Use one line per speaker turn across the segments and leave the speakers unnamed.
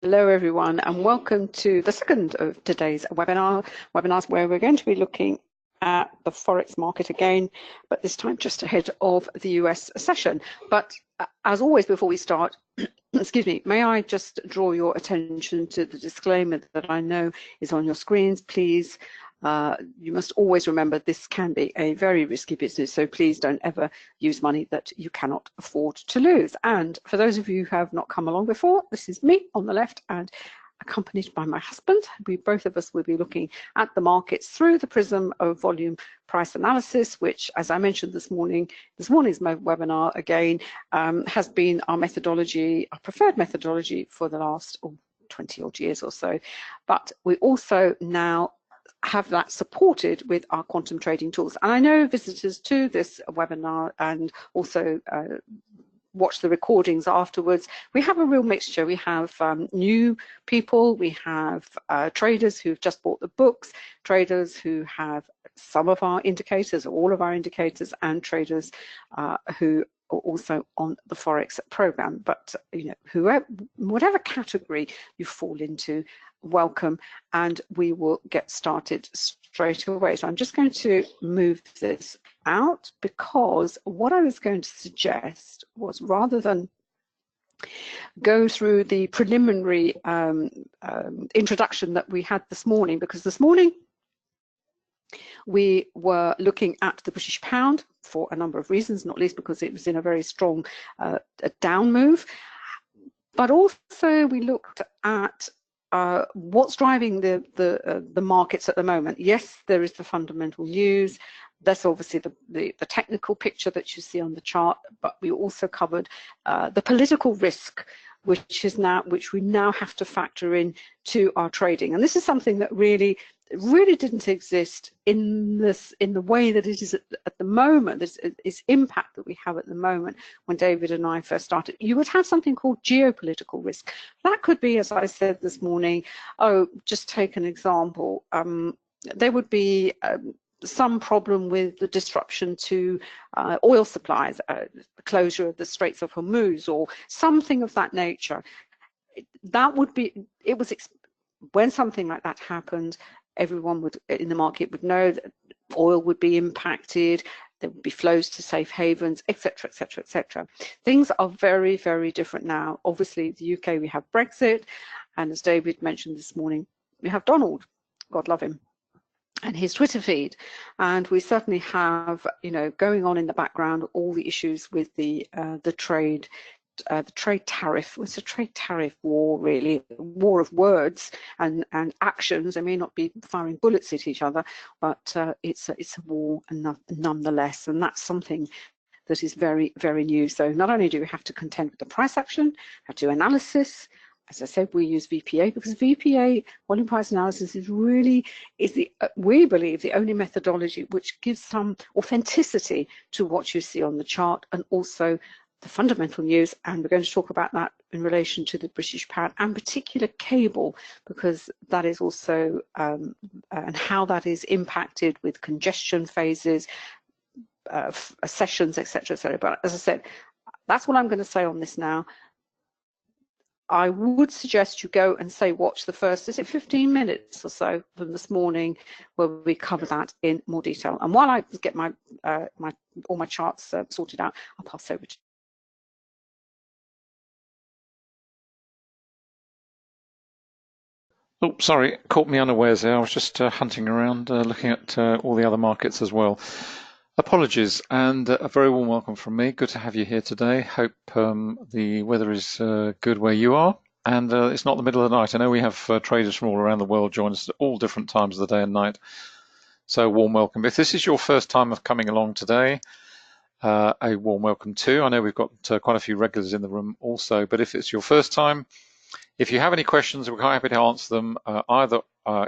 Hello everyone, and welcome to the second of today's webinars where we're going to be looking at the Forex market again, but this time just ahead of the US session. But as always, before we start, excuse me, may I just draw your attention to the disclaimer that I know is on your screens. Please, you must always remember this can be a very risky business, so please don't ever use money that you cannot afford to lose. And for those of you who have not come along before, this is me on the left and accompanied by my husband. Both of us will be looking at the markets through the prism of volume price analysis, which, as I mentioned this morning's webinar again, has been our methodology, our preferred methodology for the last 20 odd years or so. But we also now have that supported with our quantum trading tools. And I know visitors to this webinar and also watch the recordings afterwards, we have a real mixture. We have new people, we have traders who've just bought the books, traders who have some of our indicators or all of our indicators, and traders who are also on the Forex program. But you know, whatever category you fall into, welcome, and we will get started straight away. So I'm just going to move this out, because what I was going to suggest was, rather than go through the preliminary introduction that we had this morning, because this morning we were looking at the British pound for a number of reasons, not least because it was in a very strong down move, but also we looked at what's driving the markets at the moment. Yes, there is the fundamental news. That's obviously the technical picture that you see on the chart, but we also covered the political risk, which we now have to factor in to our trading. And this is something that really didn't exist in the way that it is at the moment. This impact that we have at the moment. When David and I first started, you would have something called geopolitical risk. That could be, as I said this morning, just take an example. There would be some problem with the disruption to oil supplies, the closure of the Straits of Hormuz, or something of that nature. That would be, when something like that happened, everyone in the market would know that oil would be impacted, there would be flows to safe havens, etc., etc., etc. Things are very, very different now. Obviously, the UK, we have Brexit, and as David mentioned this morning, we have Donald, God love him, and his Twitter feed. And we certainly have, going on in the background, all the issues with the trade tariff. It's a trade tariff war, really, a war of words and actions. They may not be firing bullets at each other, but it's a war nonetheless, and that's something that is very, very new. So not only do we have to contend with the price action, have to do analysis. As I said, we use VPA because VPA, volume price analysis, we believe, the only methodology which gives some authenticity to what you see on the chart, and also the fundamental news. And we're going to talk about that in relation to the British pound and particular cable, because that is also and how that is impacted with congestion phases, sessions, etc., etc. But as I said, that's what I'm going to say on this now. I would suggest you go and watch the first, 15 minutes or so from this morning, where we cover that in more detail. And while I get all my charts sorted out, I'll pass over to
Oh, sorry, caught me unawares there. I was just hunting around, looking at all the other markets as well. Apologies, and a very warm welcome from me. Good to have you here today. Hope the weather is good where you are, and it's not the middle of the night. I know we have traders from all around the world join us at all different times of the day and night, so warm welcome. If this is your first time of coming along today, a warm welcome too. I know we've got quite a few regulars in the room also, but if it's your first time, if you have any questions, we're quite happy to answer them either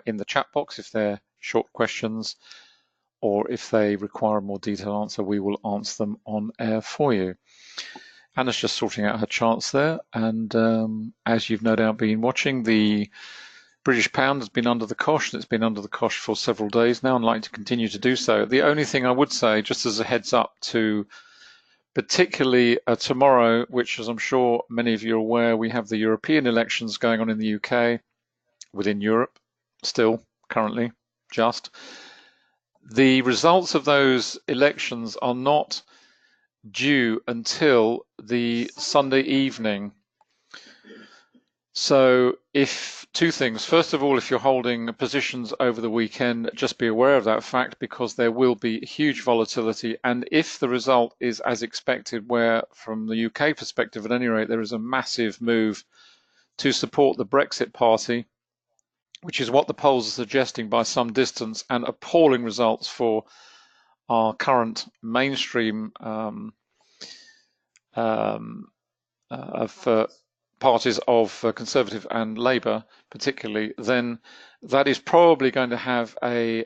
in the chat box if they're short questions, or if they require a more detailed answer, we will answer them on air for you. Anna's just sorting out her charts there, and as you've no doubt been watching, the British pound has been under the cosh, and it's been under the cosh for several days now and likely to continue to do so. The only thing I would say, just as a heads up to particularly tomorrow, which, as I'm sure many of you are aware, we have the European elections going on in the UK, within Europe, still currently, just. The results of those elections are not due until the Sunday evening. So if two things, first of all, if you're holding positions over the weekend, just be aware of that fact, because there will be huge volatility. And if the result is as expected, where from the UK perspective, at any rate, there is a massive move to support the Brexit party, which is what the polls are suggesting by some distance, and appalling results for our current mainstream of parties of Conservative and Labour particularly, then that is probably going to have a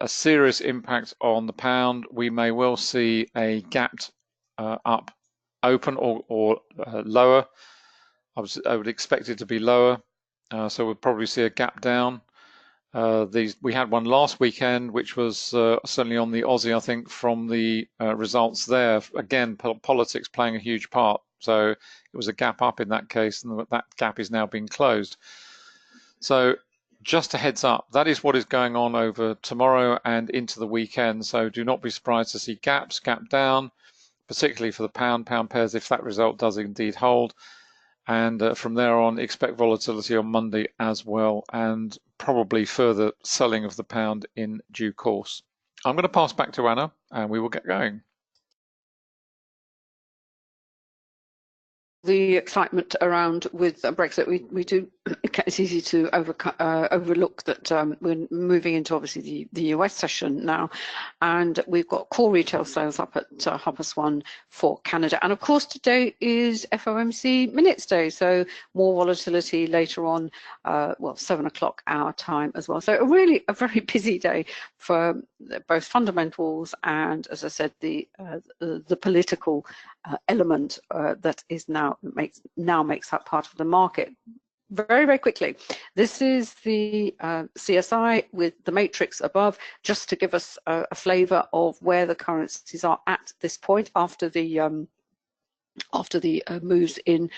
serious impact on the pound. We may well see a gapped up open or lower. I would expect it to be lower, so we'll probably see a gap down. We had one last weekend, which was certainly on the Aussie, I think, from the results there. Again, politics playing a huge part. So it was a gap up in that case, and that gap is now being closed. So just a heads up, that is what is going on over tomorrow and into the weekend. So do not be surprised to see gaps, gap down, particularly for the pound pairs, if that result does indeed hold. And from there on, expect volatility on Monday as well, and probably further selling of the pound in due course. I'm going to pass back to Anna, and we will get going.
The excitement around with Brexit, we do, it's easy to overlook that we're moving into obviously the US session now, and we've got core retail sales up at 1:30 for Canada, and of course today is FOMC minutes day, so more volatility later on, 7 o'clock our time as well. So really a very busy day for both fundamentals and, as I said, the political element that is now makes up part of the market. Very, very quickly, this is the CSI with the matrix above, just to give us a flavour of where the currencies are at this point after the moves in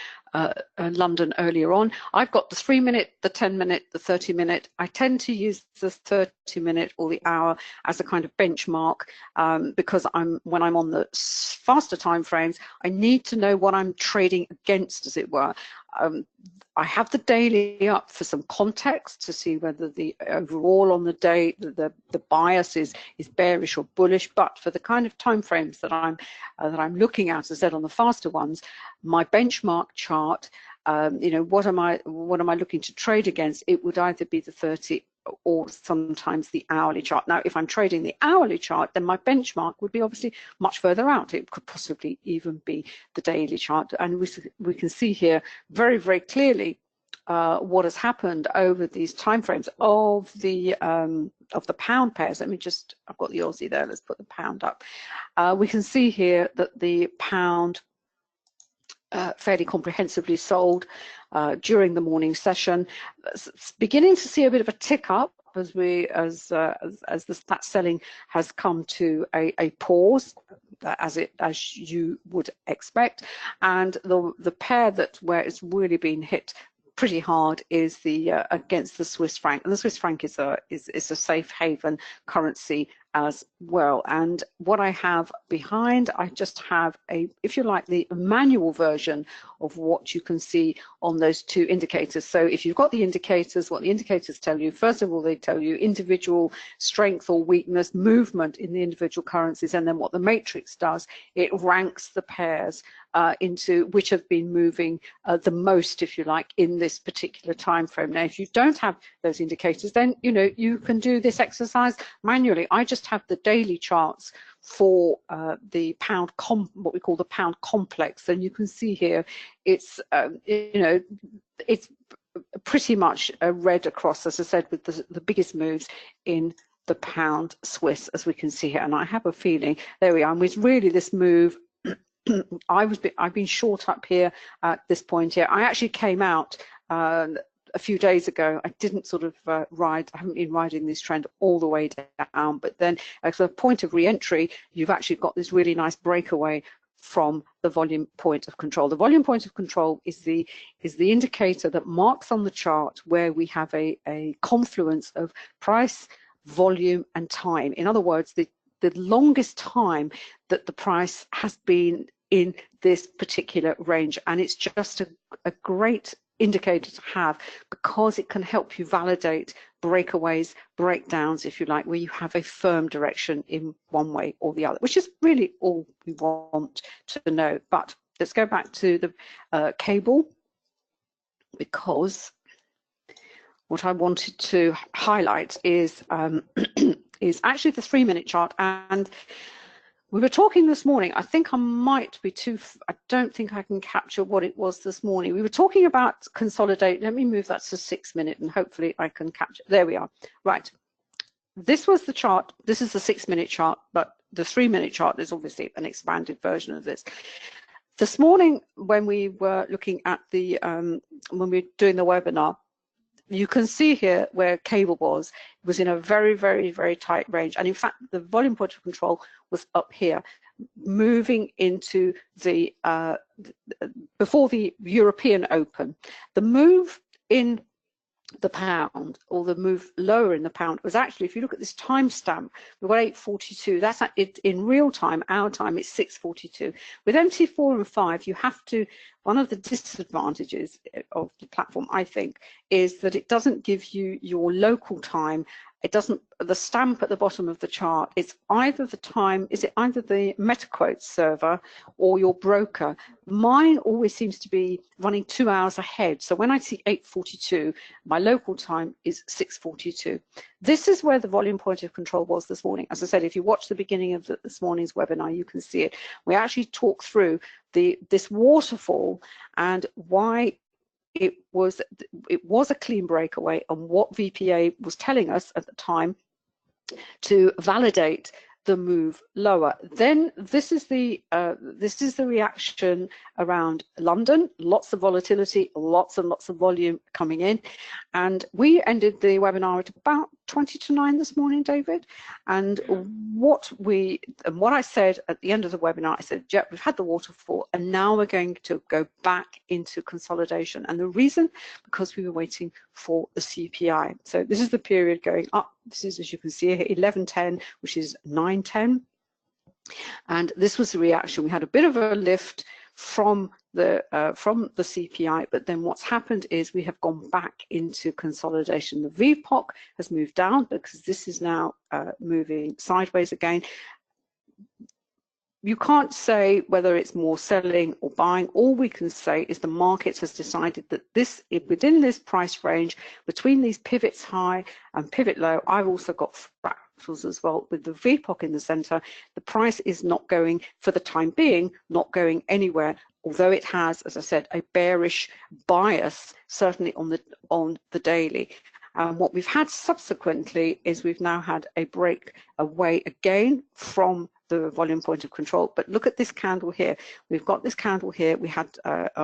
London earlier on. I've got the 3-minute, the 10-minute, the 30-minute. I tend to use the 30-minute or the hour as a kind of benchmark because when I'm on the faster time frames, I need to know what I'm trading against, as it were. I have the daily up for some context to see whether the overall on the day the bias is bearish or bullish. But for the kind of time frames that I'm looking at, as I said, on the faster ones, my benchmark chart, what am I looking to trade against? It would either be the 30 or sometimes the hourly chart. Now, if I'm trading the hourly chart, then my benchmark would be obviously much further out. It could possibly even be the daily chart. And we can see here very, very clearly what has happened over these timeframes of the pound pairs. Let me just, I've got the Aussie there, let's put the pound up. We can see here that the pound fairly comprehensively sold during the morning session, beginning to see a bit of a tick up as that selling has come to a pause, as you would expect, and the pair where it's really been hit pretty hard is the against the Swiss franc, and the Swiss franc is a safe haven currency as well. And what I have behind, I just have if you like, the manual version of what you can see on those two indicators. So if you've got the indicators, what the indicators tell you, first of all, they tell you individual strength or weakness, movement in the individual currencies, and then what the matrix does, it ranks the pairs into which have been moving the most, if you like, in this particular time frame. Now, if you don't have those indicators, then you can do this exercise manually. I just have the daily charts for the pound what we call the pound complex, and you can see here it's it's pretty much red across, as I said, with the biggest moves in the pound Swiss, as we can see here. And I have a feeling, there we are, and with really this move, I've been short up here at this point here. I actually came out a few days ago. I didn't sort of I haven't been riding this trend all the way down, but then as a point of re-entry, you've actually got this really nice breakaway from the volume point of control. The volume point of control is the indicator that marks on the chart where we have a confluence of price, volume, and time. In other words, the longest time that the price has been in this particular range, and it's just a great indicator to have, because it can help you validate breakaways, breakdowns, if you like, where you have a firm direction in one way or the other, which is really all we want to know. But let's go back to the cable, because what I wanted to highlight is is actually the 3-minute chart. And we were talking this morning, I think I might be I don't think I can capture what it was this morning. We were talking about consolidate. Let me move that to 6-minute and hopefully I can capture. There we are. Right. This was the chart. This is the 6-minute chart, but the 3-minute chart is obviously an expanded version of this. This morning, when we were looking at the, when we were doing the webinar, you can see here where cable was in a very, very, very tight range. And in fact, the volume point of control was up here, moving into the, before the European Open. The move in the pound, or the move lower in the pound, was actually, if you look at this timestamp, we've got 8:42. That's it in real time. Our time it's 6:42. With MT4 and 5, you have to. One of the disadvantages of the platform, I think, is that it doesn't give you your local time. It doesn't. The stamp at the bottom of the chart, it's either the time, is it either the MetaQuote server or your broker. Mine always seems to be running 2 hours ahead. So when I see 8:42, my local time is 6:42. This is where the volume point of control was this morning. As I said, if you watch the beginning of this morning's webinar, you can see it. We actually talk through this waterfall and why it was a clean breakaway, and what VPA was telling us at the time to validate the move lower. Then this is the reaction around London. Lots of volatility, lots and lots of volume coming in, and we ended the webinar at about 20 to 9 this morning, David. And what I said at the end of the webinar, I said, Jet, we've had the waterfall, and now we're going to go back into consolidation. And the reason, because we were waiting for the CPI. So this is the period going up. This is, as you can see here, 11:10, which is 9:10. And this was the reaction. We had a bit of a lift from the CPI, but then what's happened is we have gone back into consolidation. The VPOC has moved down because this is now moving sideways again. You can't say whether it's more selling or buying. All we can say is the market has decided that within this price range, between these pivots high and pivot low, I've also got fractals as well. With the VPOC in the center, the price is not going, for the time being, not going anywhere, although it has, as I said, a bearish bias, certainly on the daily. What we've had subsequently is we've now had a break away again from the volume point of control. But look at this candle here. We've got this candle here. We had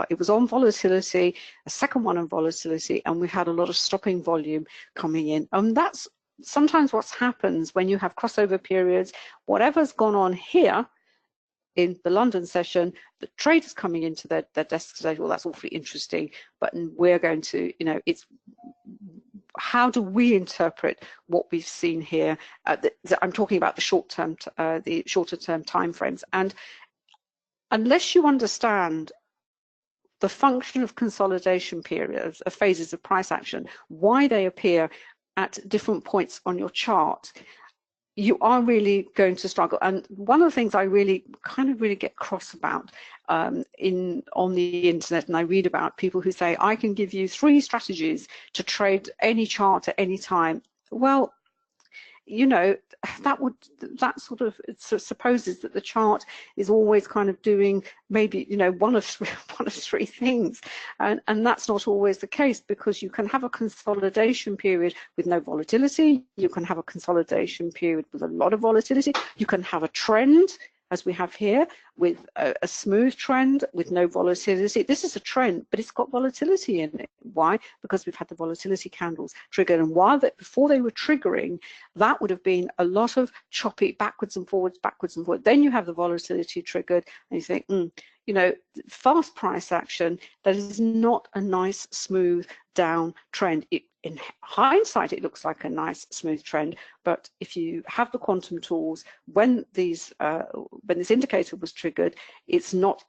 it was on volatility, a second one on volatility, and we had a lot of stopping volume coming in. And that's sometimes what happens when you have crossover periods. Whatever's gone on here in the London session, the traders coming into their desks today, well, that's awfully interesting, but we're going to, it's how do we interpret what we've seen here? I'm talking about the short-term, the shorter-term timeframes, and unless you understand the function of consolidation periods, of phases of price action, why they appear at different points on your chart, you are really going to struggle. And one of the things I really get cross about on the internet, and I read about people who say, I can give you 3 strategies to trade any chart at any time. Well, that sort of supposes that the chart is always kind of doing maybe one of 3 things, and that's not always the case, because you can have a consolidation period with no volatility, you can have a consolidation period with a lot of volatility, you can have a trend, as we have here, with a smooth trend with no volatility. This is a trend, but it's got volatility in it. Why? Because we've had the volatility candles triggered, and before they were triggering, that would have been a lot of choppy backwards and forwards, backwards and forwards. Then you have the volatility triggered, and you think, you know, fast price action, that is not a nice smooth down trend. In hindsight, it looks like a nice smooth trend, but if you have the quantum tools, when this indicator was triggered, it's not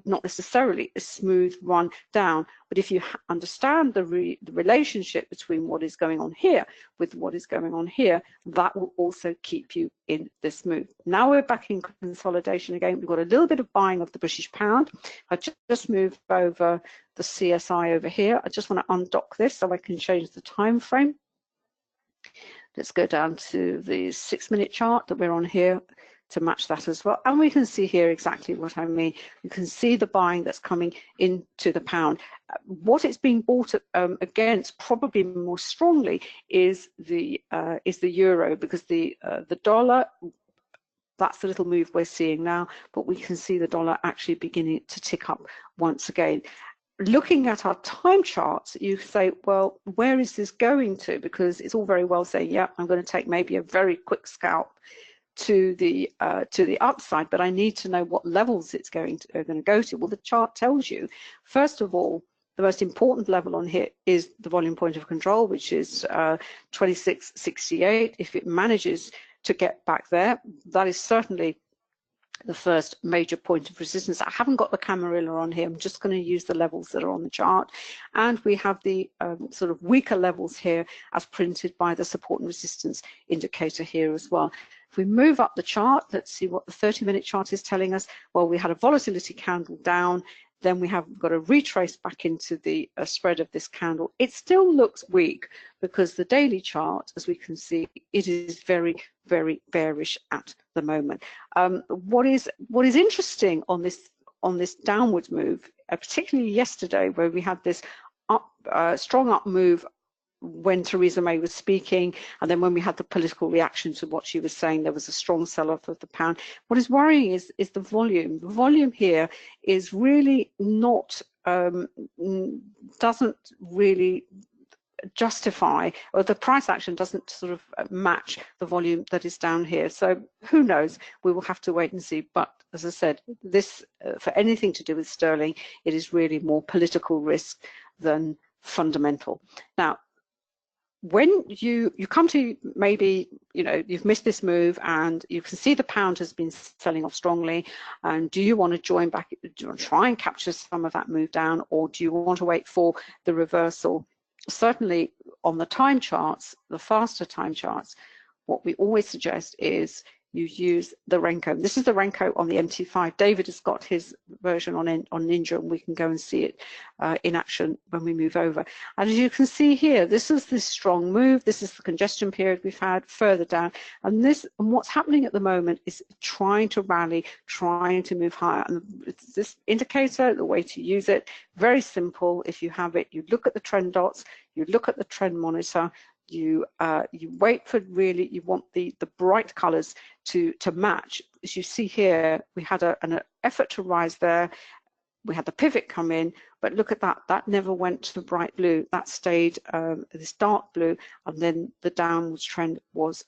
necessarily a smooth run down. But if you understand the relationship between what is going on here with what is going on here, that will also keep you in this move. Now we're back in consolidation again. We've got a little bit of buying of the British pound. I just moved over the CSI over here. I just want to undock this so I can change the time frame. Let's go down to the 6-minute chart that we're on here to match that as well. And we can see here exactly what I mean. You can see the buying that's coming into the pound. What it's being bought against probably more strongly is the euro, because the dollar, that's the little move we're seeing now, but we can see the dollar actually beginning to tick up once again. Looking at our time charts, you say, well, where is this going to? Because it's all very well saying, yeah, I'm going to take maybe a very quick scalp to the upside, but I need to know what levels it's going to go to. Well, the chart tells you, first of all, the most important level on here is the volume point of control, which is 26.68. If it manages to get back there, that is certainly the first major point of resistance. I haven't got the Camarilla on here. I'm just going to use the levels that are on the chart. And we have the sort of weaker levels here as printed by the support and resistance indicator here as well. If we move up the chart, let's see what the 30-minute chart is telling us. Well, we had a volatility candle down. Then we have got a retrace back into the spread of this candle. It still looks weak because the daily chart, as we can see, it is very, very bearish at the moment. What is interesting on this downwards move, particularly yesterday, where we had this strong up move when Theresa May was speaking, and then when we had the political reaction to what she was saying, there was a strong sell-off of the pound. What is worrying is the volume. The volume here is really not, doesn't really justify, or the price action doesn't sort of match the volume that is down here. So who knows? We will have to wait and see. But as I said, this for anything to do with sterling, it is really more political risk than fundamental. Now, when you come to, maybe, you know, you've missed this move and you can see the pound has been selling off strongly, and do you want to join back, do you want to try and capture some of that move down, or do you want to wait for the reversal? Certainly on the time charts, the faster time charts, what we always suggest is you use the Renko. This is the Renko on the MT5. David has got his version on Ninja, and we can go and see it in action when we move over. And as you can see here, this is this strong move. This is the congestion period we've had further down. And what's happening at the moment is trying to rally, trying to move higher. And this indicator, the way to use it, very simple. If you have it, you look at the trend dots, you look at the trend monitor, you wait for, really, you want the bright colors to match. As you see here, we had an effort to rise there. We had the pivot come in, but look at that never went to the bright blue. That stayed this dark blue, and then the downwards trend was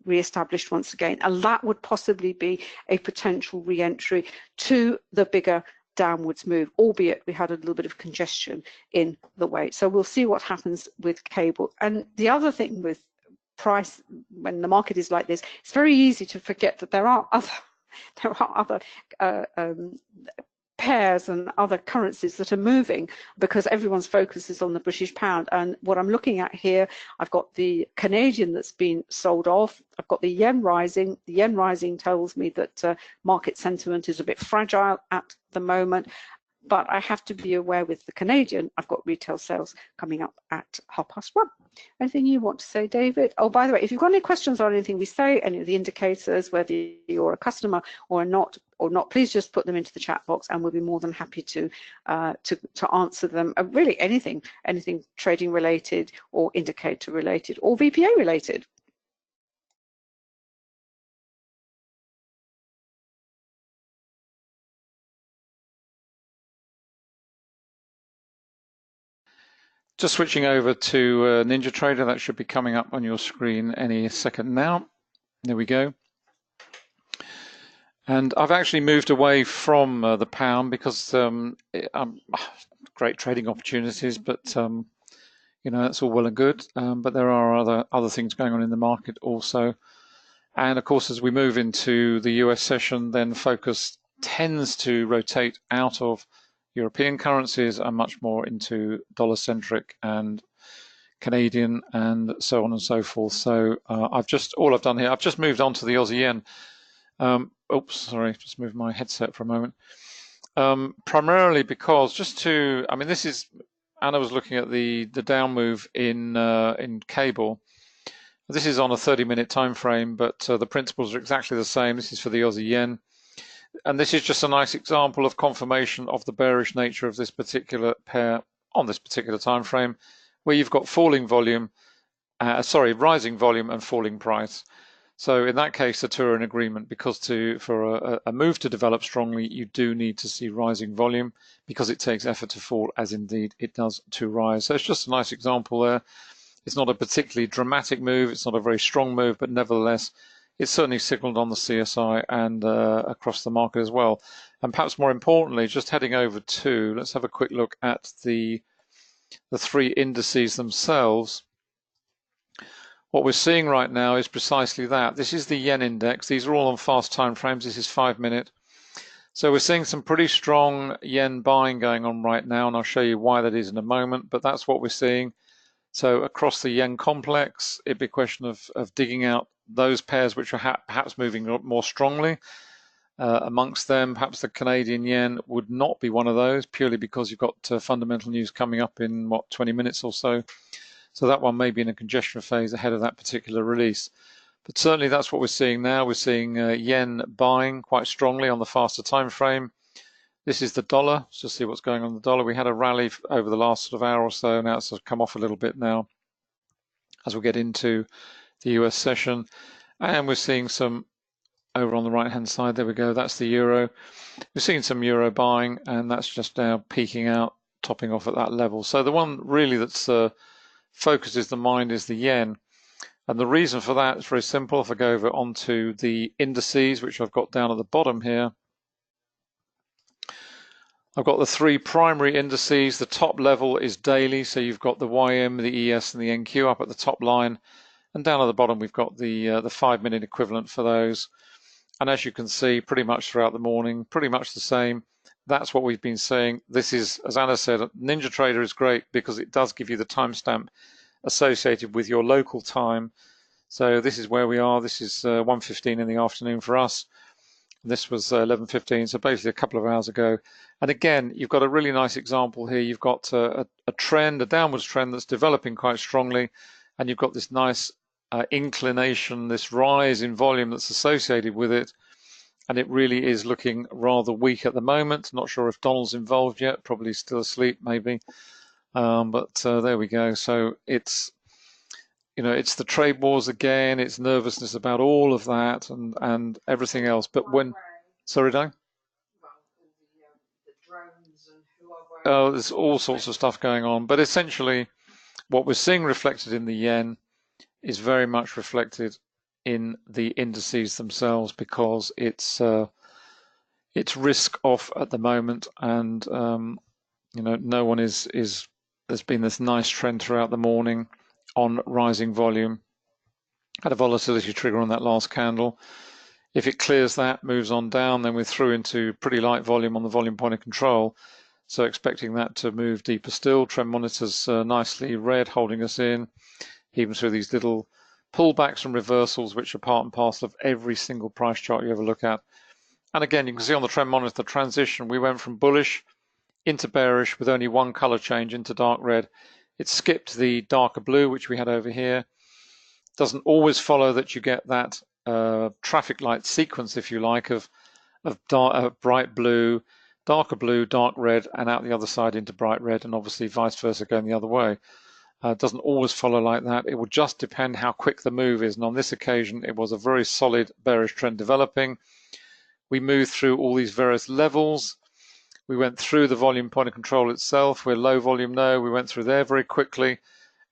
re-established once again. And that would possibly be a potential re-entry to the bigger downwards move, albeit we had a little bit of congestion in the way. So we'll see what happens with cable. And the other thing with price, when the market is like this, it's very easy to forget that there are other pairs and other currencies that are moving, because everyone's focus is on the British pound. And what I'm looking at here, I've got the Canadian that's been sold off. I've got the yen rising. The yen rising tells me that market sentiment is a bit fragile at the moment. But I have to be aware with the Canadian, I've got retail sales coming up at 1:30. Anything you want to say, David? Oh, by the way, if you've got any questions on anything we say, any of the indicators, whether you're a customer or not, please just put them into the chat box, and we'll be more than happy to answer them. Really anything trading related or indicator related or VPA related.
Just switching over to NinjaTrader, that should be coming up on your screen any second now. There we go. And I've actually moved away from the pound because great trading opportunities, but you know, that's all well and good. But there are other things going on in the market also. And of course, as we move into the US session, then focus tends to rotate out of European currencies and much more into dollar-centric and Canadian and so on and so forth. So I've just moved on to the Aussie yen. Oops, sorry, just moved my headset for a moment. Primarily because this is, Anna was looking at the down move in cable. This is on a 30-minute time frame, but the principles are exactly the same. This is for the Aussie yen. And this is just a nice example of confirmation of the bearish nature of this particular pair on this particular time frame, where you've got rising volume and falling price. So in that case, the two are in agreement, because for a move to develop strongly, you do need to see rising volume, because it takes effort to fall, as indeed it does to rise. So it's just a nice example there. It's not a particularly dramatic move. It's not a very strong move, but nevertheless, it's certainly signaled on the CSI and across the market as well. And perhaps more importantly, just heading over to, let's have a quick look at the three indices themselves. What we're seeing right now is precisely that. This is the yen index. These are all on fast time frames. This is 5-minute. So we're seeing some pretty strong yen buying going on right now, and I'll show you why that is in a moment, but that's what we're seeing. So across the yen complex, it'd be a question of digging out those pairs which are perhaps moving more strongly. Amongst them, perhaps the Canadian yen would not be one of those, purely because you've got fundamental news coming up in, 20 minutes or so. So that one may be in a congestion phase ahead of that particular release. But certainly that's what we're seeing now. We're seeing yen buying quite strongly on the faster time frame. This is the dollar. Let's just see what's going on in the dollar. We had a rally over the last sort of hour or so. Now it's sort of come off a little bit now as we get into the US session. And we're seeing some over on the right-hand side. There we go. That's the euro. We're seeing some euro buying, and that's just now peaking out, topping off at that level. So the one really that's focuses the mind is the yen. And the reason for that is very simple. If I go over onto the indices, which I've got down at the bottom here, I've got the three primary indices. The top level is daily, so you've got the YM, the ES, and the NQ up at the top line. And down at the bottom, we've got the 5-minute equivalent for those. And as you can see, pretty much throughout the morning, pretty much the same. That's what we've been saying. This is, as Anna said, NinjaTrader is great because it does give you the timestamp associated with your local time. So this is where we are. This is 1:15 in the afternoon for us. This was 11:15, so basically a couple of hours ago. And again, you've got a really nice example here. You've got a trend, a downwards trend that's developing quite strongly, and you've got this nice inclination, this rise in volume that's associated with it. And it really is looking rather weak at the moment. Not sure if Donald's involved yet, probably still asleep maybe. But there we go. So it's, it's the trade wars again. It's nervousness about all of that and everything else. But when, sorry, Dan? Oh, there's all sorts of stuff going on. But essentially, what we're seeing reflected in the yen is very much reflected in the indices themselves, because it's risk off at the moment, and no one is. There's been this nice trend throughout the morning on rising volume. Had a volatility trigger on that last candle. If it clears that, moves on down, then we're through into pretty light volume on the volume point of control. So expecting that to move deeper still. Trend monitors nicely red, holding us in, even through these little pullbacks and reversals, which are part and parcel of every single price chart you ever look at. And again, you can see on the trend monitor the transition. We went from bullish into bearish with only one color change, into dark red. It skipped the darker blue, which we had over here. Doesn't always follow that you get that traffic light sequence, if you like, of bright blue, darker blue, dark red, and out the other side into bright red, and obviously vice versa going the other way. It doesn't always follow like that. It will just depend how quick the move is. And on this occasion, it was a very solid bearish trend developing. We moved through all these various levels. We went through the volume point of control itself. We're low volume node. We went through there very quickly,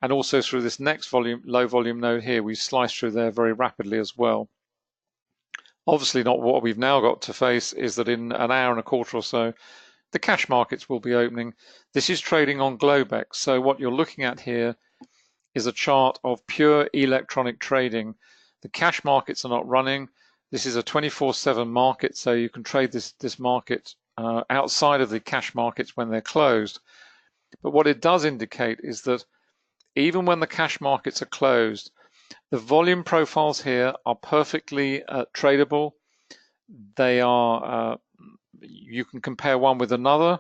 and also through this next low volume node here. We sliced through there very rapidly as well. Obviously not what we've now got to face is that in an hour and a quarter or so, the cash markets will be opening. This is trading on Globex. So what you're looking at here is a chart of pure electronic trading. The cash markets are not running. This is a 24/7 market, so you can trade this market outside of the cash markets when they're closed. But what it does indicate is that even when the cash markets are closed, the volume profiles here are perfectly tradable. They are, you can compare one with another,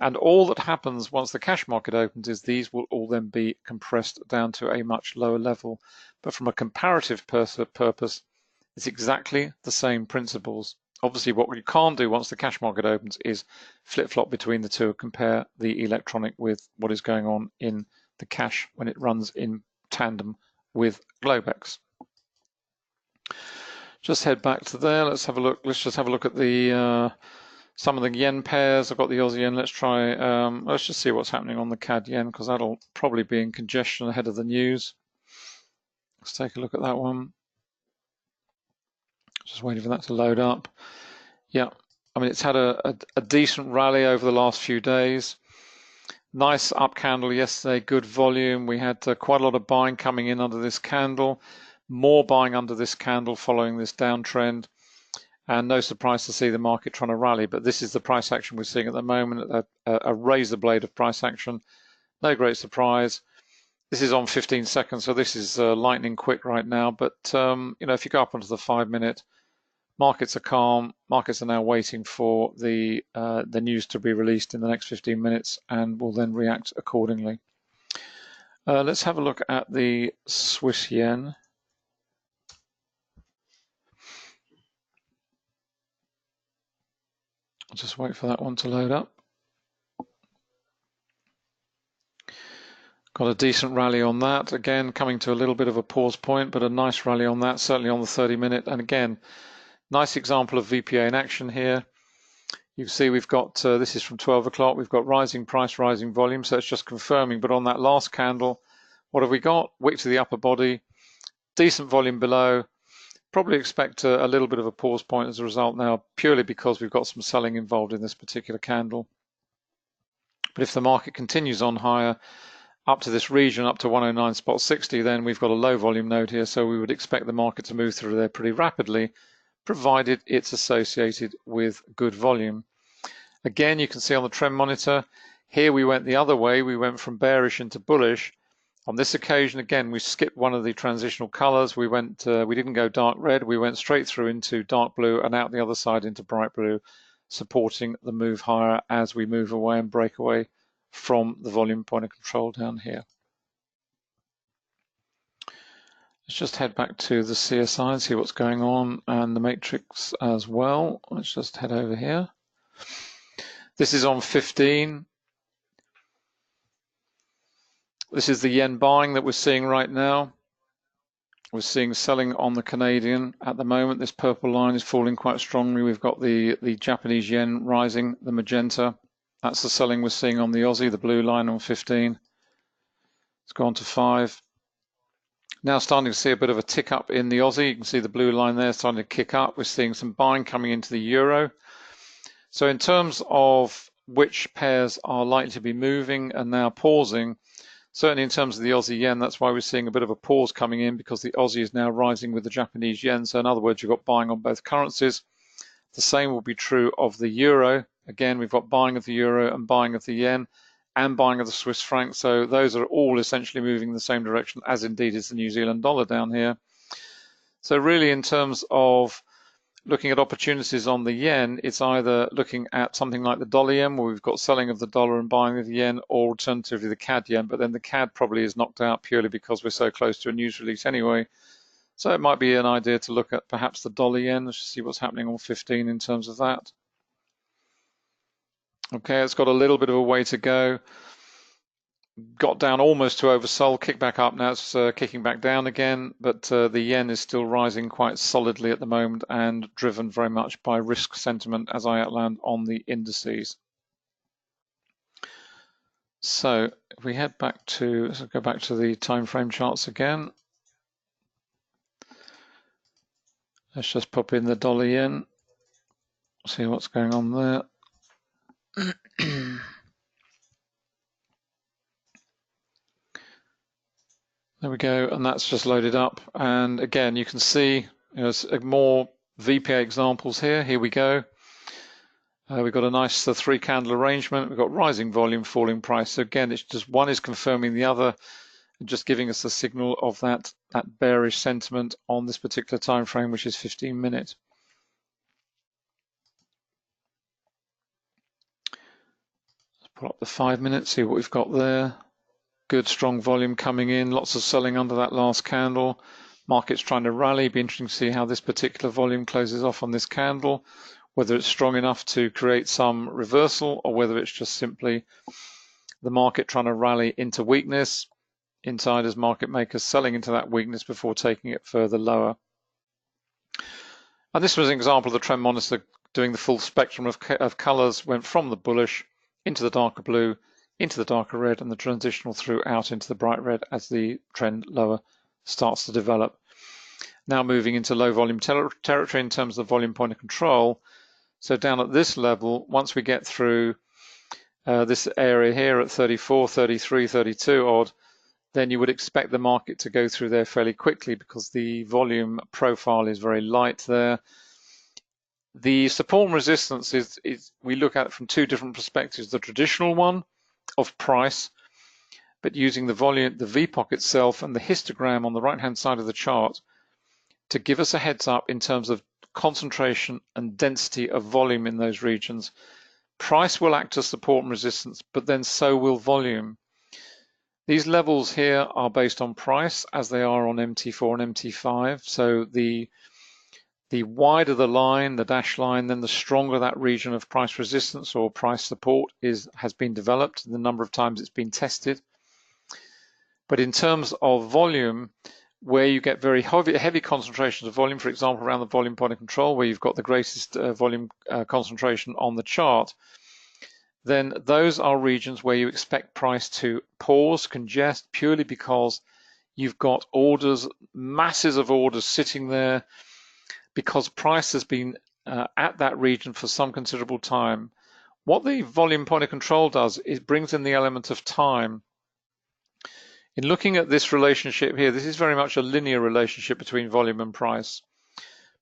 and all that happens once the cash market opens is these will all then be compressed down to a much lower level. But from a comparative purpose, it's exactly the same principles. Obviously, what you can't do once the cash market opens is flip-flop between the two, compare the electronic with what is going on in the cash when it runs in tandem with Globex. Just head back to there. Let's have a look. Let's just have a look at the some of the yen pairs. I've got the Aussie yen. Let's try. Let's just see what's happening on the CAD yen, because that'll probably be in congestion ahead of the news. Let's take a look at that one. Just waiting for that to load up. Yeah, I mean, it's had a decent rally over the last few days. Nice up candle yesterday, good volume. We had quite a lot of buying coming in under this candle, more buying under this candle following this downtrend, and no surprise to see the market trying to rally. But this is the price action we're seeing at the moment, a razor blade of price action. No great surprise. This is on 15 seconds, so this is lightning quick right now. But you know, if you go up onto the 5-minute, markets are calm. Markets are now waiting for the news to be released in the next 15 minutes, and will then react accordingly. Let's have a look at the Swiss yen. I'll just wait for that one to load up. Got a decent rally on that. Again, coming to a little bit of a pause point, but a nice rally on that, certainly on the 30-minute. And again, nice example of VPA in action here. You can see we've got, this is from 12 o'clock, we've got rising price, rising volume, so it's just confirming. But on that last candle, what have we got? Wick to the upper body, decent volume below. Probably expect a little bit of a pause point as a result now, purely because we've got some selling involved in this particular candle. But if the market continues on higher, up to this region, up to 109.60, then we've got a low volume node here, so we would expect the market to move through there pretty rapidly, provided it's associated with good volume. Again, you can see on the trend monitor, here we went the other way. We went from bearish into bullish. On this occasion, again, we skipped one of the transitional colors. We didn't go dark red. We went straight through into dark blue and out the other side into bright blue, supporting the move higher as we move away and break away from the volume point of control down here. Let's just head back to the CSI and see what's going on, and the matrix as well. Let's just head over here. This is on 15. This is the yen buying that we're seeing right now. We're seeing selling on the Canadian at the moment. This purple line is falling quite strongly. We've got the Japanese yen rising, the magenta. That's the selling we're seeing on the Aussie, the blue line on 15. It's gone to 5. Now starting to see a bit of a tick up in the Aussie. You can see the blue line there starting to kick up. We're seeing some buying coming into the euro. So in terms of which pairs are likely to be moving and now pausing, certainly in terms of the Aussie yen, that's why we're seeing a bit of a pause coming in, because the Aussie is now rising with the Japanese yen. So in other words, you've got buying on both currencies. The same will be true of the euro. Again, we've got buying of the euro and buying of the yen and buying of the Swiss franc. So those are all essentially moving in the same direction, as indeed is the New Zealand dollar down here. So really, in terms of looking at opportunities on the yen, it's either looking at something like the dollar yen, where we've got selling of the dollar and buying of the yen, or alternatively the CAD yen. But then the CAD probably is knocked out purely because we're so close to a news release anyway. So it might be an idea to look at perhaps the dollar yen. Let's see what's happening on 15 in terms of that. Okay, it's got a little bit of a way to go. Got down almost to oversold, kicked back up. Now it's kicking back down again, but the yen is still rising quite solidly at the moment and driven very much by risk sentiment, as I outlined on the indices. So if we head back to, let's go back to the time frame charts again. Let's just pop in the dollar yen, see what's going on there. There we go, and that's just loaded up. And again, you can see more VPA examples here. Here we go. We've got a nice three candle arrangement. We've got rising volume, falling price. So again, it's just one is confirming the other, and just giving us a signal of that bearish sentiment on this particular time frame, which is 15 minutes. Let's pull up the 5 minutes, see what we've got there. Good strong volume coming in, lots of selling under that last candle. Market's trying to rally. Be interesting to see how this particular volume closes off on this candle, whether it's strong enough to create some reversal or whether it's just simply the market trying to rally into weakness. Insiders, market makers selling into that weakness before taking it further lower. And this was an example of the trend monitor doing the full spectrum of colors, went from the bullish into the darker blue, into the darker red, and the transitional through out into the bright red as the trend lower starts to develop. Now moving into low volume territory in terms of the volume point of control. So down at this level, once we get through this area here at 34, 33, 32 odd, then you would expect the market to go through there fairly quickly because the volume profile is very light there. The support and resistance is we look at it from two different perspectives. The traditional one of price, but using the volume, the VPOC itself, and the histogram on the right-hand side of the chart to give us a heads up in terms of concentration and density of volume in those regions. Price will act as support and resistance, but then so will volume. These levels here are based on price as they are on MT4 and MT5. So the wider the line, the dashed line, then the stronger that region of price resistance or price support has been developed, the number of times it's been tested. But in terms of volume, where you get very heavy concentrations of volume, for example, around the volume point of control, where you've got the greatest volume concentration on the chart, then those are regions where you expect price to pause, congest, purely because you've got orders, masses of orders sitting there, because price has been at that region for some considerable time. What the volume point of control does is brings in the element of time. In looking at this relationship here, this is very much a linear relationship between volume and price.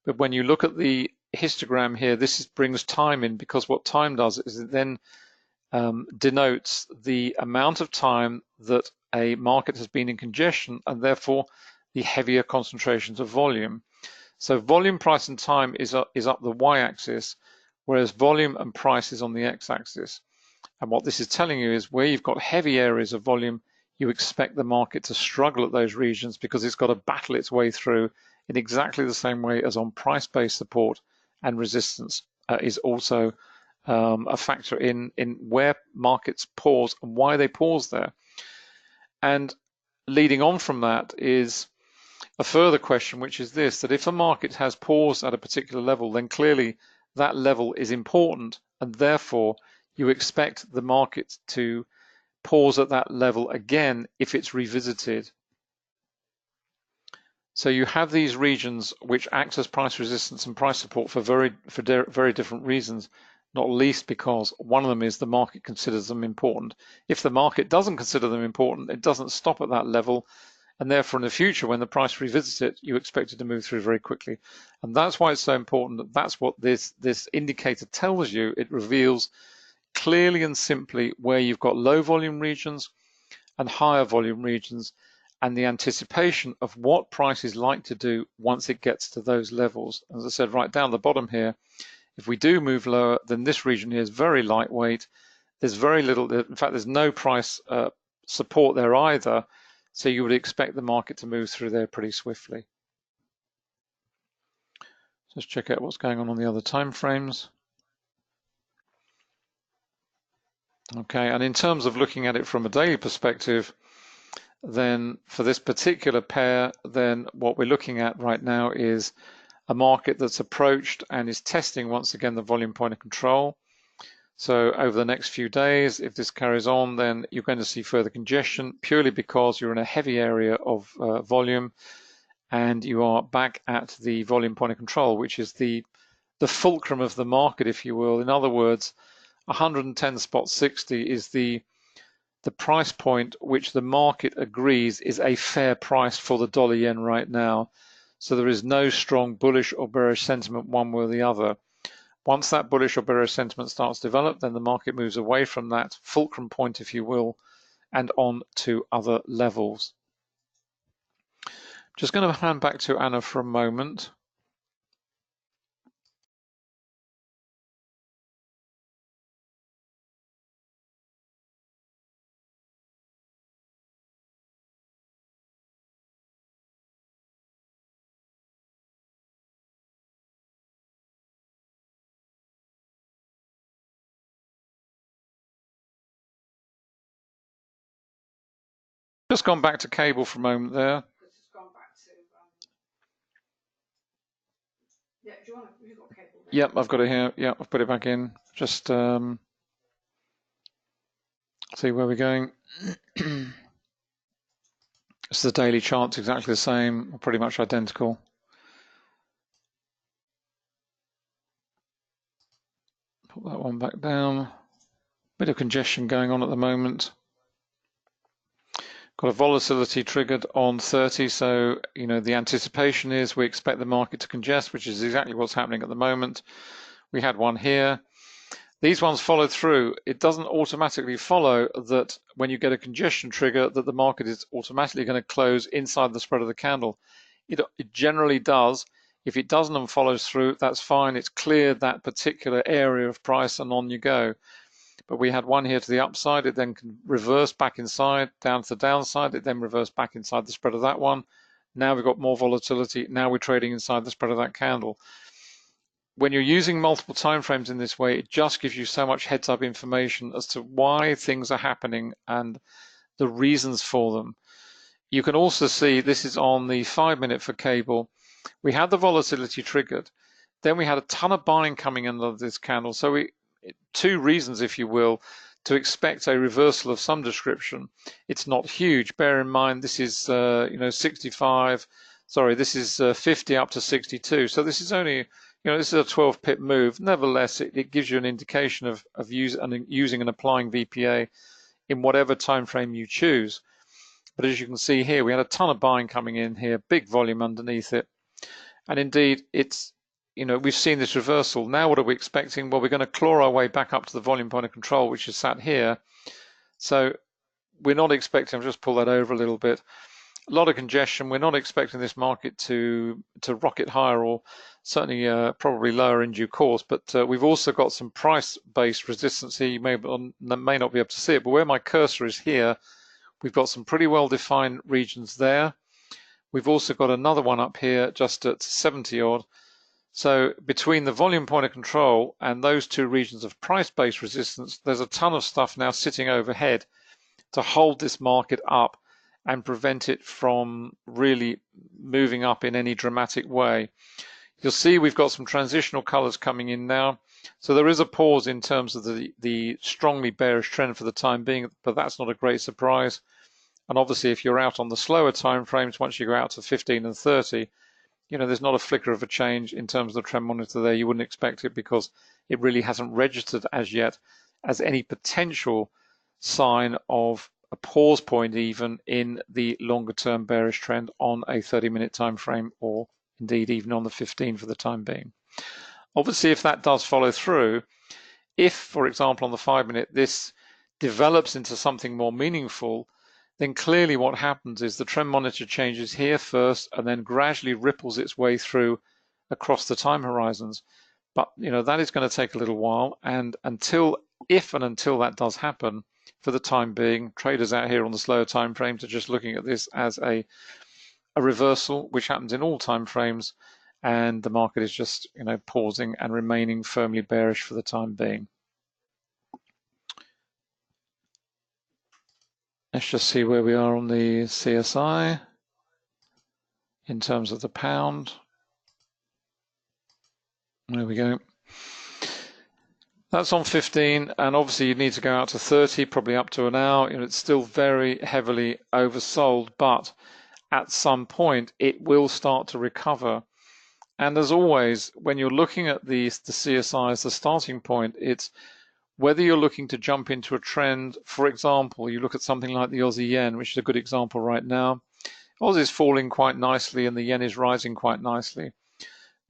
But when you look at the histogram here, this brings time in, because what time does is it then denotes the amount of time that a market has been in congestion, and therefore the heavier concentrations of volume. So volume, price, and time is up the y-axis, whereas volume and price is on the x-axis. And what this is telling you is where you've got heavy areas of volume, you expect the market to struggle at those regions because it's got to battle its way through in exactly the same way as on price-based support and resistance is also a factor in where markets pause and why they pause there. And leading on from that is a further question, which is this, that if a market has paused at a particular level, then clearly that level is important, and therefore you expect the market to pause at that level again if it's revisited. So you have these regions which act as price resistance and price support for very different reasons, not least because one of them is the market considers them important. If the market doesn't consider them important, it doesn't stop at that level, and therefore in the future when the price revisits it, you expect it to move through very quickly. And that's why it's so important that that's what this indicator tells you. It reveals clearly and simply where you've got low volume regions and higher volume regions, and the anticipation of what price is like to do once it gets to those levels. As I said, right down the bottom here, if we do move lower, then this region here is very lightweight. There's very little, in fact, there's no price support there either. So you would expect the market to move through there pretty swiftly. Let's check out what's going on the other time frames. Okay, and in terms of looking at it from a daily perspective, then for this particular pair, then what we're looking at right now is a market that's approached and is testing once again the volume point of control. So over the next few days, if this carries on, then you're going to see further congestion purely because you're in a heavy area of volume, and you are back at the volume point of control, which is the fulcrum of the market, if you will. In other words, 110.60 is the price point which the market agrees is a fair price for the dollar yen right now. So there is no strong bullish or bearish sentiment one way or the other. Once that bullish or bearish sentiment starts to develop, then the market moves away from that fulcrum point, if you will, and on to other levels. Just going to hand back to Anna for a moment. Just gone back to cable for a moment there.
Yeah, do you want to, you've got cable there?
Yep, I've got it here. Yep, I've put it back in. Just see where we're going. It's the daily chart's exactly the same, pretty much identical. Put that one back down. Bit of congestion going on at the moment. Got a volatility triggered on 30, so the anticipation is we expect the market to congest, which is exactly what's happening at the moment. We had one here. These ones followed through. It doesn't automatically follow that when you get a congestion trigger that the market is automatically going to close inside the spread of the candle. It generally does. If it doesn't and follows through, that's fine. It's cleared that particular area of price and on you go. But we had one here to the upside. It then can reverse back inside, down to the downside. It then reversed back inside the spread of that one. Now we've got more volatility. Now we're trading inside the spread of that candle. When you're using multiple timeframes in this way, it just gives you so much heads up information as to why things are happening and the reasons for them. You can also see this is on the 5-minute for cable. We had the volatility triggered. Then we had a ton of buying coming in of this candle. So two reasons, if you will, to expect a reversal of some description. It's not huge. Bear in mind, this is 65. Sorry, this is 50 up to 62. So this is only this is a 12 pip move. Nevertheless, it gives you an indication of using and applying VPA in whatever time frame you choose. But as you can see here, we had a ton of buying coming in here, big volume underneath it. And indeed, it's we've seen this reversal. Now what are we expecting? Well, we're going to claw our way back up to the volume point of control, which is sat here. So we're not expecting, I'll just pull that over a little bit, a lot of congestion. We're not expecting this market to rocket higher, or certainly probably lower in due course. But we've also got some price-based resistance here. You may not be able to see it, but where my cursor is here, we've got some pretty well-defined regions there. We've also got another one up here just at 70 odd. So between the volume point of control and those two regions of price-based resistance, there's a ton of stuff now sitting overhead to hold this market up and prevent it from really moving up in any dramatic way. You'll see we've got some transitional colors coming in now. So there is a pause in terms of the strongly bearish trend for the time being, but that's not a great surprise. And obviously, if you're out on the slower time frames, once you go out to 15 and 30, there's not a flicker of a change in terms of the trend monitor there. You wouldn't expect it because it really hasn't registered as yet as any potential sign of a pause point even in the longer term bearish trend on a 30-minute time frame, or indeed even on the 15 for the time being. Obviously, if that does follow through, if, for example, on the 5-minute, this develops into something more meaningful, then clearly what happens is the trend monitor changes here first and then gradually ripples its way through across the time horizons. But that is going to take a little while, and if and until that does happen, for the time being, traders out here on the slower time frames are just looking at this as a reversal, which happens in all time frames, and the market is just pausing and remaining firmly bearish for the time being. Let's just see where we are on the CSI in terms of the pound. There we go. That's on 15, and obviously you need to go out to 30, probably up to an hour. It's still very heavily oversold, but at some point it will start to recover. And as always, when you're looking at the CSI as the starting point, it's whether you're looking to jump into a trend. For example, you look at something like the Aussie yen, which is a good example right now. Aussie is falling quite nicely and the yen is rising quite nicely.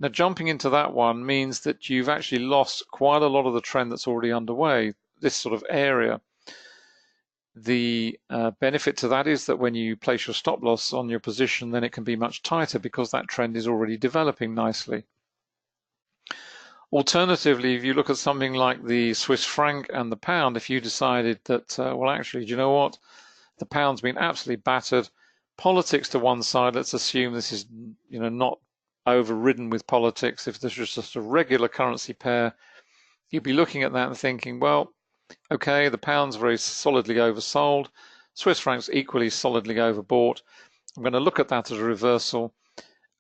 Now, jumping into that one means that you've actually lost quite a lot of the trend that's already underway, this sort of area. The benefit to that is that when you place your stop loss on your position, then it can be much tighter because that trend is already developing nicely. Alternatively, if you look at something like the Swiss franc and the pound, if you decided that, well, actually, do you know what? The pound's been absolutely battered. Politics to one side, let's assume this is, not overridden with politics. If this was just a regular currency pair, you'd be looking at that and thinking, well, okay, the pound's very solidly oversold. Swiss franc's equally solidly overbought. I'm going to look at that as a reversal,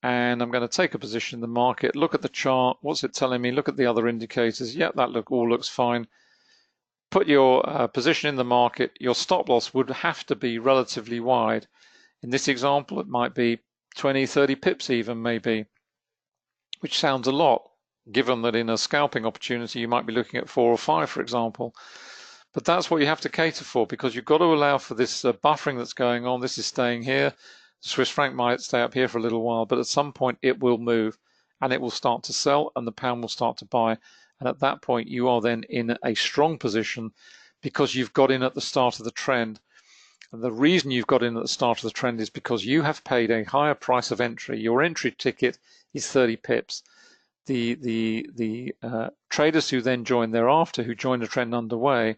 and I'm going to take a position in the market, look at the chart, what's it telling me, look at the other indicators. Yep, that all looks fine. Put your position in the market. Your stop loss would have to be relatively wide. In this example, it might be 20, 30 pips even, maybe, which sounds a lot, given that in a scalping opportunity, you might be looking at 4 or 5, for example. But that's what you have to cater for, because you've got to allow for this buffering that's going on. This is staying here. The Swiss franc might stay up here for a little while, but at some point it will move and it will start to sell and the pound will start to buy. And at that point, you are then in a strong position because you've got in at the start of the trend. And the reason you've got in at the start of the trend is because you have paid a higher price of entry. Your entry ticket is 30 pips. The traders who then join thereafter, who join the trend underway,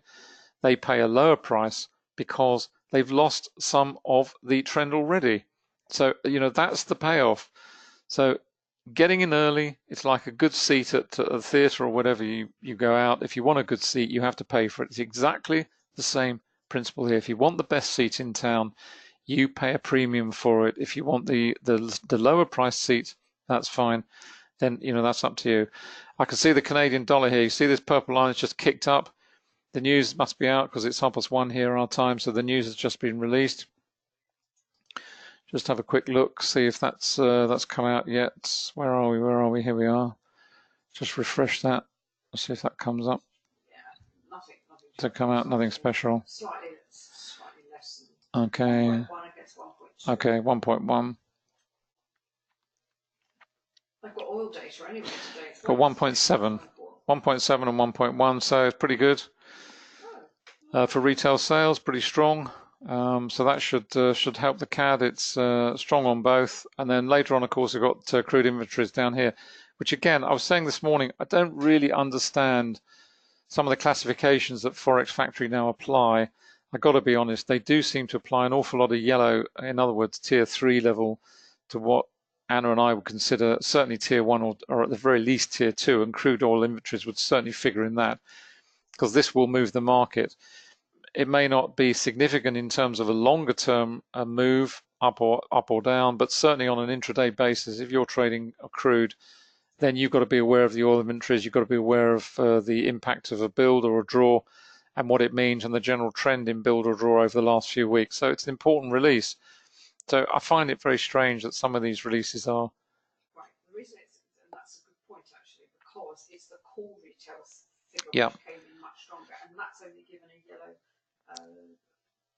they pay a lower price because they've lost some of the trend already. So, that's the payoff. So getting in early, it's like a good seat at a theatre or whatever you go out. If you want a good seat, you have to pay for it. It's exactly the same principle here. If you want the best seat in town, you pay a premium for it. If you want the lower price seat, that's fine. Then, that's up to you. I can see the Canadian dollar here. You see this purple line is just kicked up. The news must be out because it's 1:30 here our time, so the news has just been released. Just have a quick look, see if that's come out yet. Where are we? Where are we? Here we are. Just refresh that. Let's see if that comes up.
Yeah, nothing
to come out, nothing special.
Slightly less than
okay.
1.1, I guess 1.2.
Okay, 1.1.
I've got oil data anyway today.
Got 1.7. 1.7 and 1.1, so it's pretty good. For retail sales, pretty strong. So that should help the CAD. It's strong on both. And then later on, of course, we've got crude inventories down here, which again, I was saying this morning, I don't really understand some of the classifications that Forex Factory now apply. I've got to be honest, they do seem to apply an awful lot of yellow, in other words, tier 3 level, to what Anna and I would consider certainly tier 1 or at the very least tier 2, and crude oil inventories would certainly figure in that, because this will move the market. It may not be significant in terms of a longer term move up or down, but certainly on an intraday basis, if you're trading a crude, then you've got to be aware of the oil inventories, you've got to be aware of the impact of a build or a draw and what it means and the general trend in build or draw over the last few weeks. So it's an important release. So I find it very strange that some of these releases are.
Right, the reason and that's a good point actually, because it's the core retail figure which came in much stronger, and that's only given a yellow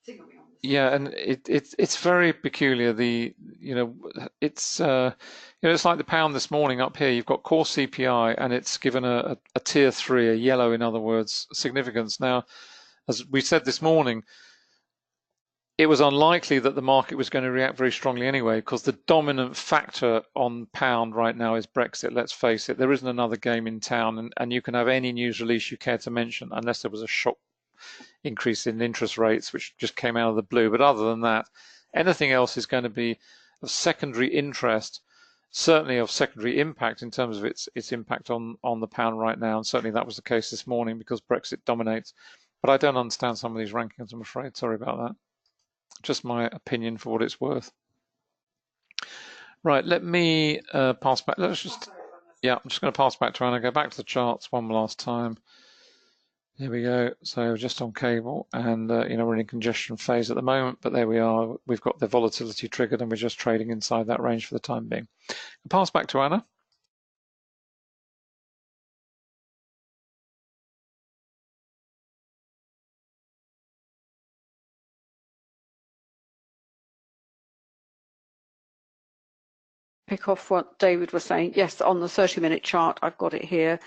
thingammy on the
Yeah, and it's very peculiar. It's it's like the pound this morning up here. You've got core CPI, and it's given a tier 3, a yellow, in other words, significance. Now, as we said this morning, it was unlikely that the market was going to react very strongly anyway, because the dominant factor on pound right now is Brexit. Let's face it, there isn't another game in town, and you can have any news release you care to mention, unless there was a shock increase in interest rates, which just came out of the blue. But other than that, anything else is going to be of secondary interest, certainly of secondary impact in terms of its impact on the pound right now. And certainly that was the case this morning because Brexit dominates. But I don't understand some of these rankings, I'm afraid. Sorry about that. Just my opinion for what it's worth. Right, let me pass back. I'm just going to pass back to Anna, go back to the charts one last time. There we go. So just on cable, and we're in congestion phase at the moment, but there we are. We've got the volatility triggered, and we're just trading inside that range for the time being. I'll pass back to Anna.
Pick off what David was saying. Yes, on the 30-minute chart, I've got it here.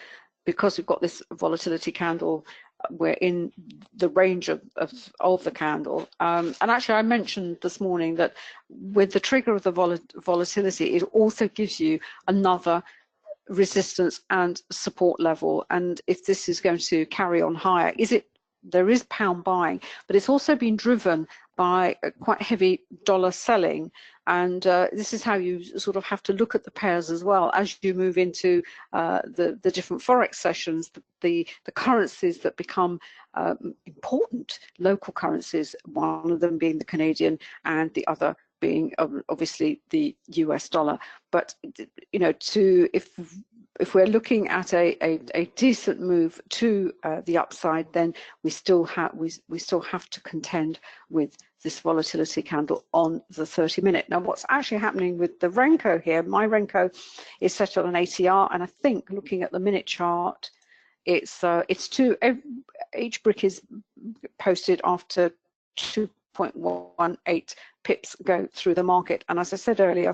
Because we've got this volatility candle, we're in the range of the candle. And actually, I mentioned this morning that with the trigger of the volatility, it also gives you another resistance and support level. And if this is going to carry on higher, there is pound buying, but it's also been driven by quite heavy dollar selling. And this is how you sort of have to look at the pairs as well as you move into the different forex sessions, the currencies that become important, local currencies, one of them being the Canadian and the other being obviously the US dollar. But if we're looking at a decent move to the upside, then we still have to contend with this volatility candle on the 30-minute. Now, what's actually happening with the Renko here? My Renko is set on an ATR, and I think looking at the minute chart, it's each brick is posted after 2.18 pips go through the market. And as I said earlier,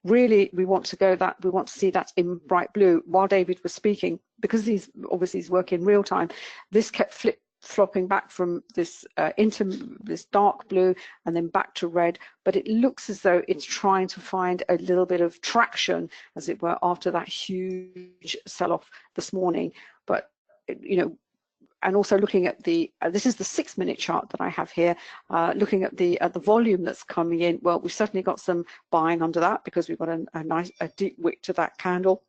really we want to see that in bright blue. While David was speaking, because he's working real time, this kept flopping back from this into this dark blue and then back to red, but it looks as though it's trying to find a little bit of traction, as it were, after that huge sell-off this morning. But and also looking at the this is the 6-minute chart that I have here, looking at the volume that's coming in. Well, we've certainly got some buying under that because we've got a deep wick to that candle.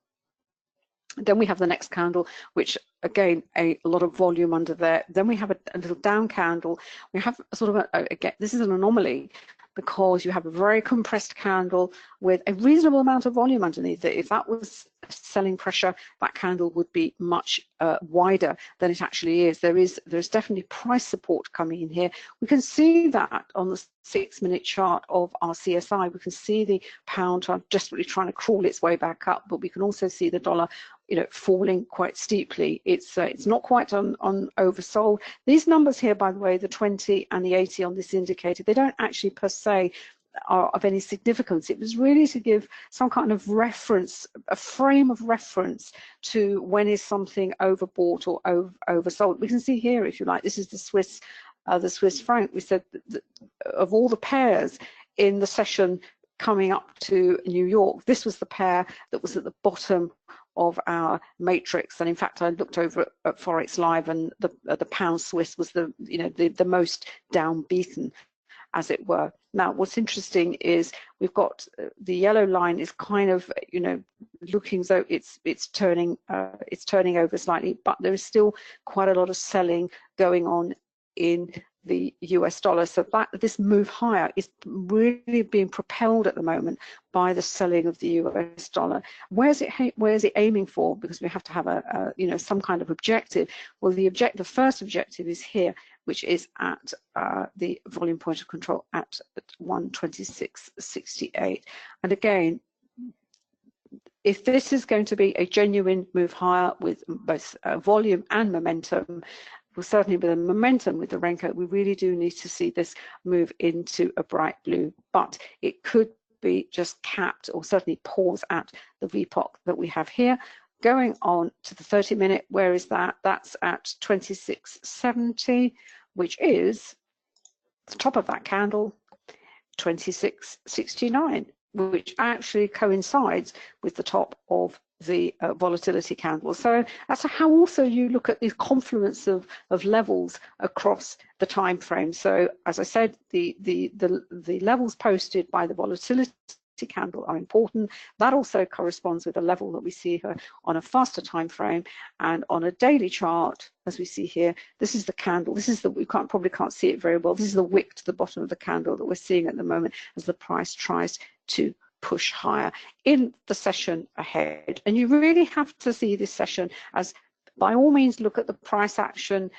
Then we have the next candle, which again a lot of volume under there. Then we have a little down candle. We have sort of again, this is an anomaly because you have a very compressed candle with a reasonable amount of volume underneath it. If that was selling pressure, that candle would be much wider than it actually is. There's definitely price support coming in here. We can see that on the 6-minute chart of our CSI. We can see the pound desperately trying to crawl its way back up, but we can also see the dollar falling quite steeply. It's not quite on oversold. These numbers here, by the way, the 20 and the 80 on this indicator, they don't actually per se are of any significance. It was really to give some kind of reference, a frame of reference to when is something overbought or oversold. We can see here, if you like, this is the Swiss franc. We said that of all the pairs in the session coming up to New York, this was the pair that was at the bottom of our matrix. And in fact, I looked over at Forex Live, and the pound Swiss was the most downbeaten, as it were. Now, what's interesting is we've got the yellow line is kind of looking as though it's turning over slightly, but there is still quite a lot of selling going on in the US dollar. So this move higher is really being propelled at the moment by the selling of the US dollar. Where is it aiming for? Because we have to have a some kind of objective. Well, the first objective is here, which is at the volume point of control at 126.68. And again, if this is going to be a genuine move higher with both volume and momentum, well, certainly with the momentum with the Renko, we really do need to see this move into a bright blue, but it could be just capped or certainly pause at the VPOC that we have here. Going on to the 30-minute, where is that? That's at 26.70, which is the top of that candle, 26.69, which actually coincides with the top of the volatility candle. So that's how also you look at the confluence of levels across the time frame. So as I said, the levels posted by the volatility candle are important. That also corresponds with the level that we see here on a faster time frame, and on a daily chart, as we see here, this is the candle. This is we probably can't see it very well. This is the wick to the bottom of the candle that we're seeing at the moment as the price tries to push higher in the session ahead. And you really have to see this session as by all means look at the price action,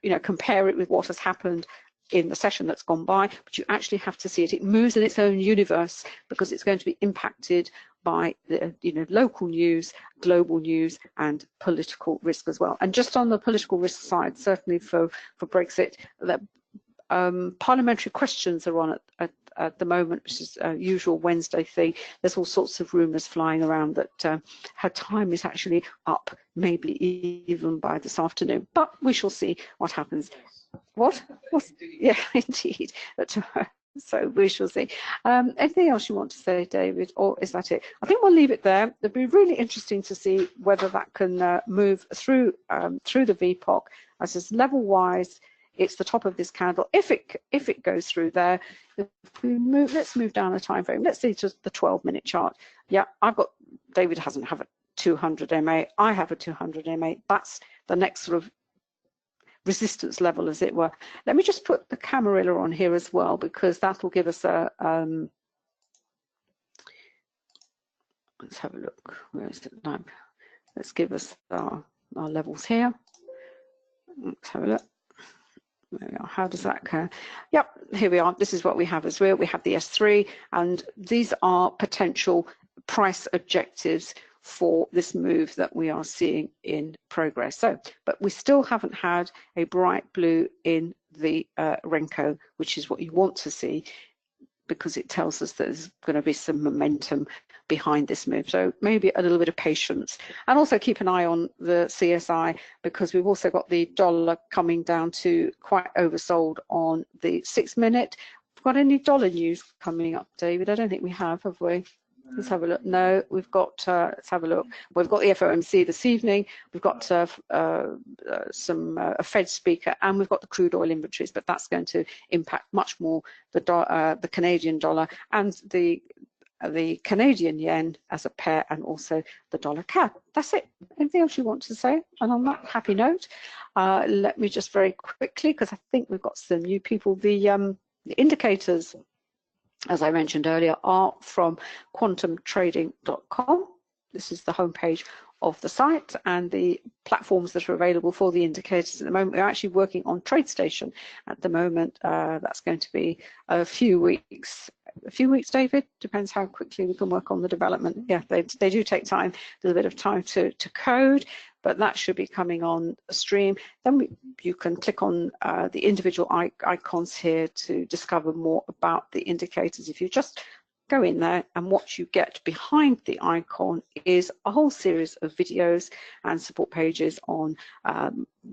you know, compare it with what has happened in the session that's gone by, but you actually have to see it. It moves in its own universe because it's going to be impacted by the, you know, local news, global news, and political risk as well. And just on the political risk side, certainly for Brexit, that parliamentary questions are on at the moment, which is a usual Wednesday thing. There's all sorts of rumours flying around that her time is actually up, maybe even by this afternoon. But we shall see what happens. What? Yeah, indeed. So we shall see. Anything else you want to say, David, or is that it? I think we'll leave it there. It'll be really interesting to see whether that can move through through the VPOC. As is level-wise, it's the top of this candle. If it goes through there, if we move, let's move down a time frame. Let's see just the 12-minute chart. Yeah, David doesn't have a 200 MA. I have a 200 MA. That's the next sort of resistance level, as it were. Let me just put the Camarilla on here as well, because that will give us a let's have a look. Where is it now? Let's give us our levels here. Let's have a look. There we are. How does that go? Yep, here we are. This is what we have as well. We have the S3, and these are potential price objectives for this move that we are seeing in progress. So, but we still haven't had a bright blue in the Renko, which is what you want to see, because it tells us that there's going to be some momentum behind this move. So maybe a little bit of patience, and also keep an eye on the CSI, because we've also got the dollar coming down to quite oversold on the 6-minute. Got any dollar news coming up, David? I don't think we have we? Let's have a look. No, we've got, let's have a look. We've got the FOMC this evening. We've got a Fed speaker, and we've got the crude oil inventories, but that's going to impact much more the Canadian dollar and the Canadian yen as a pair, and also the dollar CAD. That's it. Anything else you want to say? And on that happy note, let me just very quickly, because I think we've got some new people, the indicators, as I mentioned earlier, are from quantumtrading.com. This is the homepage of the site, and the platforms that are available for the indicators at the moment. We're actually working on TradeStation at the moment. That's going to be a few weeks. A few weeks, David? Depends how quickly we can work on the development. Yeah, they do take time, a little bit of time to code, but that should be coming on stream. Then you can click on the individual icons here to discover more about the indicators. If you just go in there, and what you get behind the icon is a whole series of videos and support pages on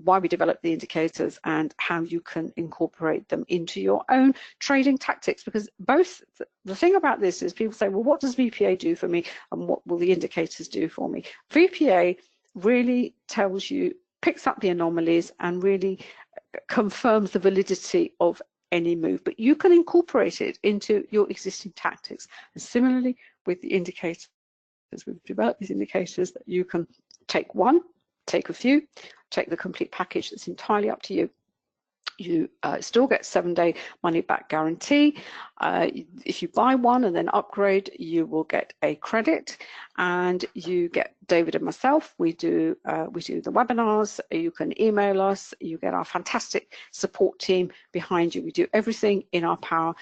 why we develop the indicators and how you can incorporate them into your own trading tactics. Because the thing about this is, people say, well, what does VPA do for me, and what will the indicators do for me? VPA really tells you, picks up the anomalies, and really confirms the validity of any move, but you can incorporate it into your existing tactics. And similarly with the indicators, we've developed these indicators that you can take one, take a few, take the complete package. It's entirely up to you. You still get 7-day money back guarantee. If you buy one and then upgrade, you will get a credit, and you get David and myself. We do the webinars. You can email us. You get our fantastic support team behind you. We do everything in our power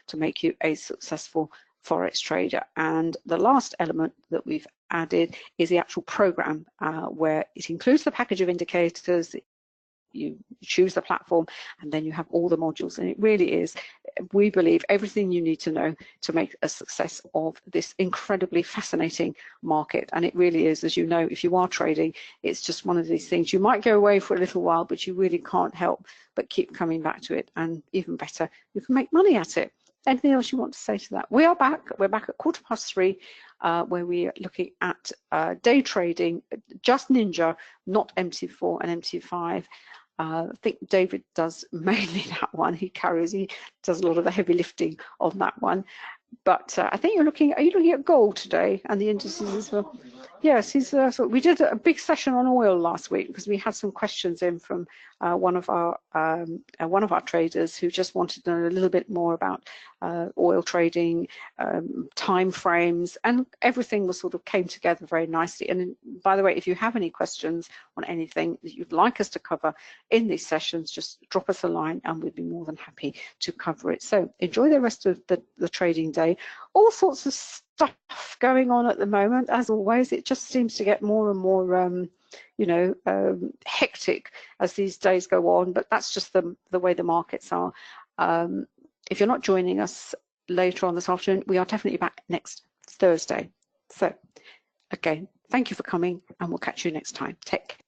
to make you a successful Forex trader. And the last element that we've added is the actual program, where it includes the package of indicators. You choose the platform, and then you have all the modules, and it really is, we believe, everything you need to know to make a success of this incredibly fascinating market. And it really is, as you know, if you are trading, it's just one of these things. You might go away for a little while, but you really can't help but keep coming back to it, and even better, you can make money at it. Anything else you want to say to that? We're back at 3:15, where we are looking at day trading, just Ninja, not MT4 and MT5. I think David does mainly that one. He does a lot of the heavy lifting on that one. But I think are you looking at gold today and the indices as well? Yes, so we did a big session on oil last week because we had some questions in from one of our traders who just wanted to know a little bit more about oil trading, time frames, and everything was sort of came together very nicely. And by the way, if you have any questions on anything that you'd like us to cover in these sessions, just drop us a line and we'd be more than happy to cover it. So enjoy the rest of the trading day. All sorts of stuff going on at the moment. As always, it just seems to get more and more hectic as these days go on, but that's just the way the markets are. If you're not joining us later on this afternoon, we are definitely back next Thursday. So again, thank you for coming and we'll catch you next time. Take care.